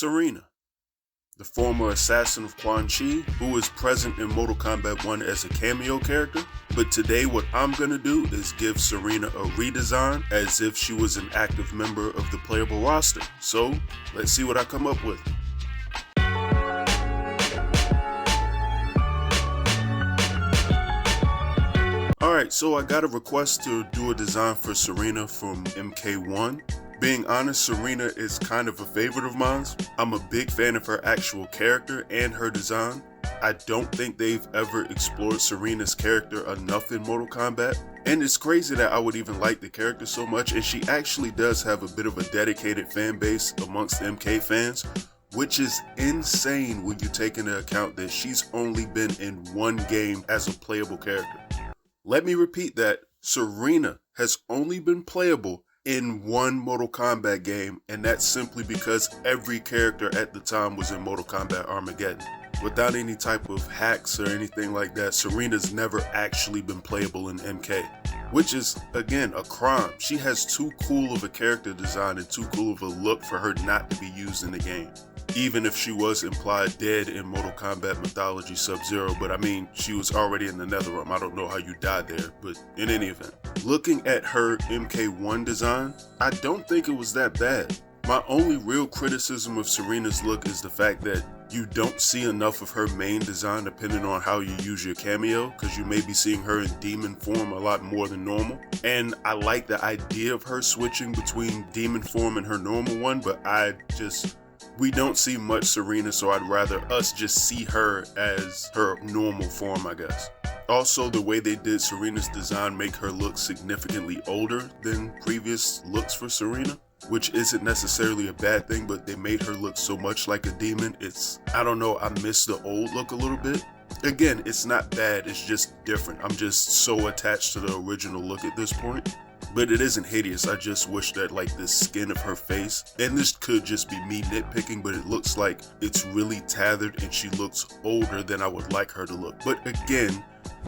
Sareena, the former assassin of Quan Chi, who is present in Mortal Kombat 1 as a cameo character. But today what I'm gonna do is give Sareena a redesign as if she was an active member of the playable roster. So let's see what I come up with. Alright, so I got a request to do a design for Sareena from MK1. Being honest, Sareena is kind of a favorite of mine. I'm a big fan of her actual character and her design. I don't think they've ever explored Sareena's character enough in Mortal Kombat. And it's crazy that I would even like the character so much, and she actually does have a bit of a dedicated fan base amongst MK fans, which is insane when you take into account that she's only been in one game as a playable character. Let me repeat that, Sareena has only been playable in one Mortal Kombat game, and that's simply because every character at the time was in Mortal Kombat Armageddon. Without any type of hacks or anything like that, Sareena's never actually been playable in MK, which is, again, a crime. She has too cool of a character design and too cool of a look for her not to be used in the game. Even if she was implied dead in Mortal Kombat Mythology Sub-Zero, but I mean, she was already in the Netherrealm. I don't know how you died there, but in any event. Looking at her MK1 design, I don't think it was that bad. My only real criticism of Sareena's look is the fact that you don't see enough of her main design depending on how you use your cameo, because you may be seeing her in demon form a lot more than normal. And I like the idea of her switching between demon form and her normal one, but we don't see much Sareena, so I'd rather us just see her as her normal form, I guess. Also, the way they did Sareena's design make her look significantly older than previous looks for Sareena, which isn't necessarily a bad thing, but they made her look so much like a demon. I don't know, I miss the old look a little bit. Again, it's not bad, it's just different. I'm just so attached to the original look at this point. But it isn't hideous. I just wish that like the skin of her face, and this could just be me nitpicking, but it looks like it's really tethered and she looks older than I would like her to look. But again,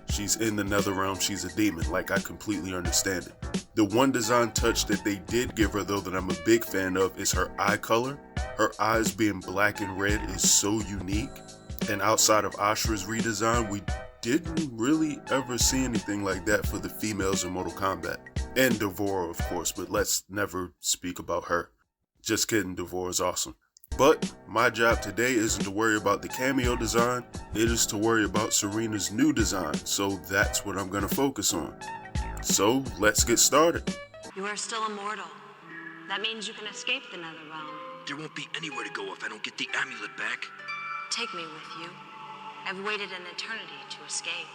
she's in the Netherrealm, she's a demon, like I completely understand it. The one design touch that they did give her though that I'm a big fan of is her eye color. Her eyes being black and red is so unique, and outside of Ashra's redesign, we didn't really ever see anything like that for the females in Mortal Kombat. And Devora, of course, but let's never speak about her. Just kidding, Devora's awesome. But my job today isn't to worry about the cameo design, it is to worry about Sareena's new design, so that's what I'm going to focus on. So let's get started. You are still immortal. That means you can escape the Netherrealm. There won't be anywhere to go if I don't get the amulet back. Take me with you. I've waited an eternity to escape.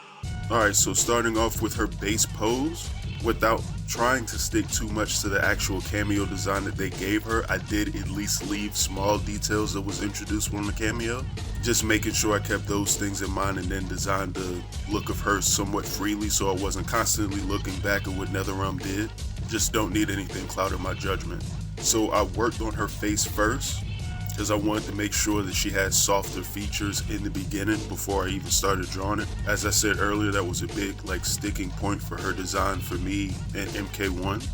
Alright, so starting off with her base pose, without trying to stick too much to the actual cameo design that they gave her, I did at least leave small details that was introduced on the cameo. Just making sure I kept those things in mind and then designed the look of her somewhat freely so I wasn't constantly looking back at what Netherrealm did. Just don't need anything clouding my judgment. So I worked on her face first, because I wanted to make sure that she had softer features in the beginning before I even started drawing it. As I said earlier, that was a big sticking point for her design for me in MK1.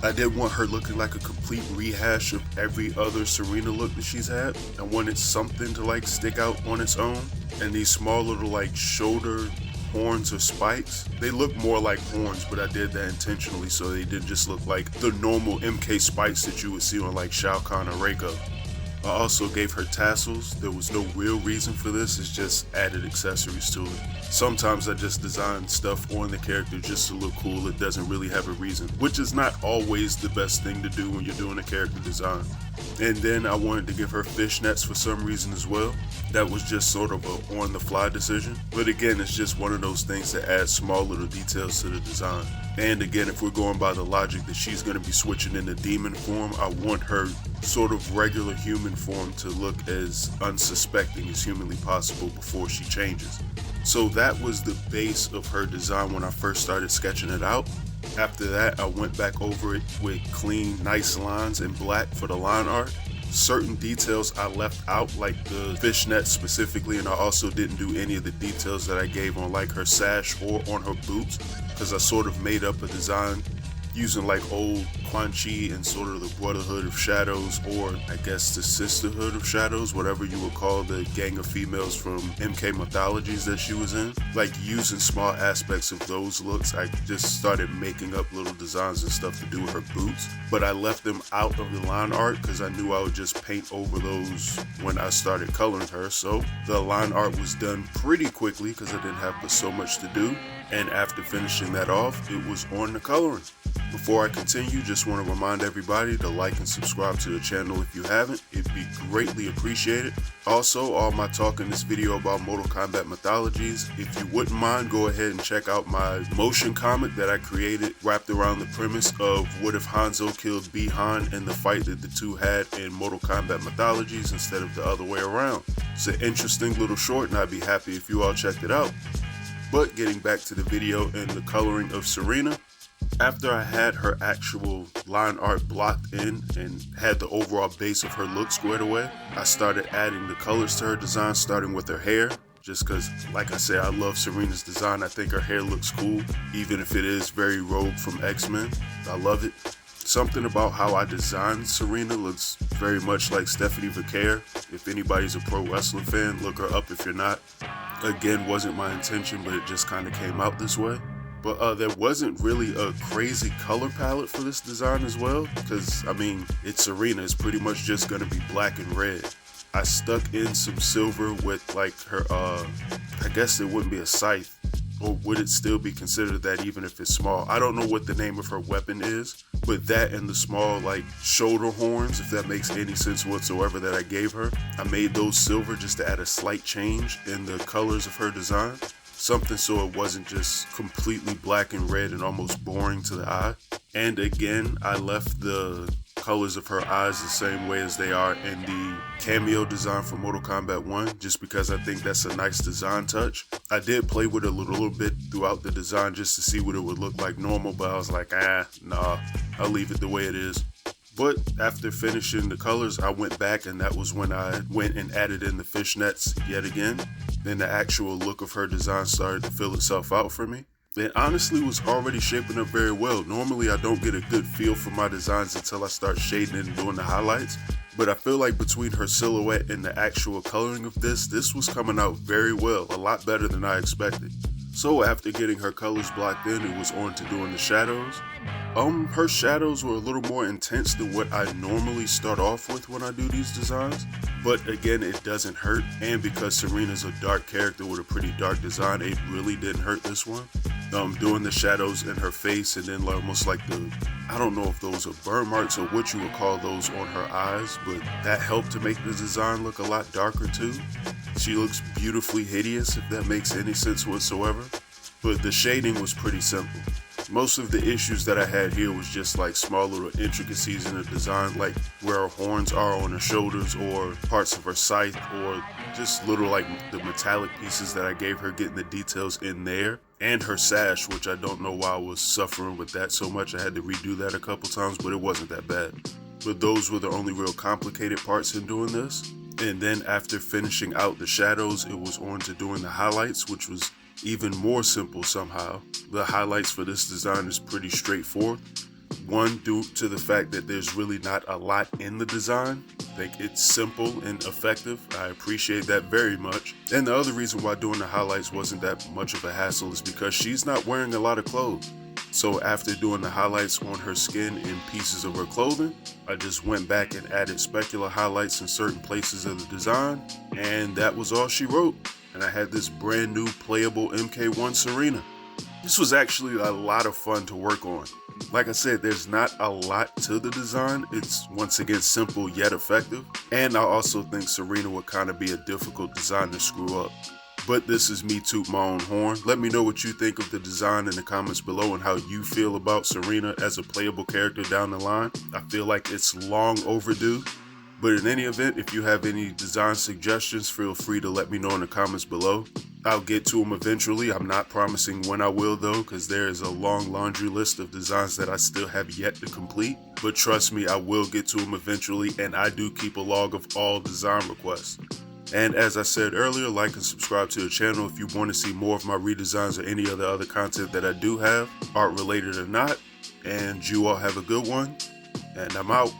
I didn't want her looking like a complete rehash of every other Sareena look that she's had. I wanted something to stick out on its own. And these small little shoulder horns or spikes, they look more like horns, but I did that intentionally so they didn't just look like the normal MK spikes that you would see on Shao Kahn or Reiko. I also gave her tassels. There was no real reason for this, it's just added accessories to it. Sometimes I just design stuff on the character just to look cool, it doesn't really have a reason, which is not always the best thing to do when you're doing a character design. And then I wanted to give her fishnets for some reason as well. That was just sort of a on the fly decision. But again, it's just one of those things that adds small little details to the design. And again, if we're going by the logic that she's going to be switching into demon form, I want her sort of regular human form to look as unsuspecting as humanly possible before she changes. So that was the base of her design when I first started sketching it out. After that, I went back over it with clean, nice lines in black for the line art. Certain details I left out, like the fishnet specifically, and I also didn't do any of the details that I gave on like her sash or on her boots, because I sort of made up a design using like old Quan Chi and sort of the Brotherhood of Shadows, or I guess the Sisterhood of Shadows, whatever you would call the gang of females from MK mythologies that she was in. Like using small aspects of those looks, I just started making up little designs and stuff to do with her boots, but I left them out of the line art because I knew I would just paint over those when I started coloring her. So the line art was done pretty quickly because I didn't have so much to do, and after finishing that off, it was on the coloring. Before I continue, just want to remind everybody to like and subscribe to the channel if you haven't. It'd be greatly appreciated. Also, all my talk in this video about Mortal Kombat mythologies, if you wouldn't mind, go ahead and check out my motion comic that I created wrapped around the premise of what if Hanzo killed Bi-Han in the fight that the two had in Mortal Kombat mythologies instead of the other way around. It's an interesting little short and I'd be happy if you all checked it out. But getting back to the video and the coloring of Sareena, after I had her actual line art blocked in and had the overall base of her look squared away, I started adding the colors to her design, starting with her hair. Just because, like I said, I love Sareena's design. I think her hair looks cool, even if it is very Rogue from X-Men. I love it. Something about how I designed Sareena looks very much like Stephanie Vaquer. If anybody's a pro wrestling fan, look her up if you're not. Again, wasn't my intention, but it just kind of came out this way. But there wasn't really a crazy color palette for this design as well, because I mean, it's Sareena, it's pretty much just gonna be black and red. I stuck in some silver with like her, I guess it wouldn't be a scythe, or would it still be considered that even if it's small? I don't know what the name of her weapon is, but that and the small like shoulder horns, if that makes any sense whatsoever, that I gave her, I made those silver just to add a slight change in the colors of her design. Something so it wasn't just completely black and red and almost boring to the eye. And again, I left the colors of her eyes the same way as they are in the cameo design for Mortal Kombat 1, just because I think that's a nice design touch. I did play with it a little bit throughout the design just to see what it would look like normal, but I was like, nah, I'll leave it the way it is. But after finishing the colors, I went back and that was when I went and added in the fishnets yet again. Then the actual look of her design started to fill itself out for me. It honestly was already shaping up very well. Normally I don't get a good feel for my designs until I start shading it and doing the highlights. But I feel like between her silhouette and the actual coloring of this was coming out very well, a lot better than I expected. So after getting her colors blocked in, it was on to doing the shadows. Her shadows were a little more intense than what I normally start off with when I do these designs. But again, it doesn't hurt. And because Sareena's a dark character with a pretty dark design, it really didn't hurt this one. Doing the shadows in her face and then almost like I don't know if those are burn marks or what you would call those on her eyes, but that helped to make the design look a lot darker too. She looks beautifully hideous, if that makes any sense whatsoever. But the shading was pretty simple. Most of the issues that I had here was just like small little intricacies in the design, like where her horns are on her shoulders or parts of her scythe, or just little like the metallic pieces that I gave her, getting the details in there. And her sash, which I don't know why I was suffering with that so much. I had to redo that a couple times, but it wasn't that bad. But those were the only real complicated parts in doing this. And then after finishing out the shadows, it was on to doing the highlights, which was even more simple somehow. The highlights for this design is pretty straightforward. One, due to the fact that there's really not a lot in the design. Like, it's simple and effective. I appreciate that very much. And the other reason why doing the highlights wasn't that much of a hassle is because she's not wearing a lot of clothes. So after doing the highlights on her skin and pieces of her clothing, I just went back and added specular highlights in certain places of the design, and that was all she wrote. And I had this brand new playable MK1 Sareena. This was actually a lot of fun to work on. Like I said, there's not a lot to the design. It's once again simple yet effective. And I also think Sareena would kind of be a difficult design to screw up. But this is me toot my own horn. Let me know what you think of the design in the comments below and how you feel about Sareena as a playable character down the line. I feel like it's long overdue. But in any event, if you have any design suggestions, feel free to let me know in the comments below. I'll get to them eventually. I'm not promising when I will though, because there is a long laundry list of designs that I still have yet to complete. But trust me, I will get to them eventually, and I do keep a log of all design requests. And as I said earlier, like and subscribe to the channel if you want to see more of my redesigns or any other content that I do have, art related or not. and you all have a good one, and I'm out.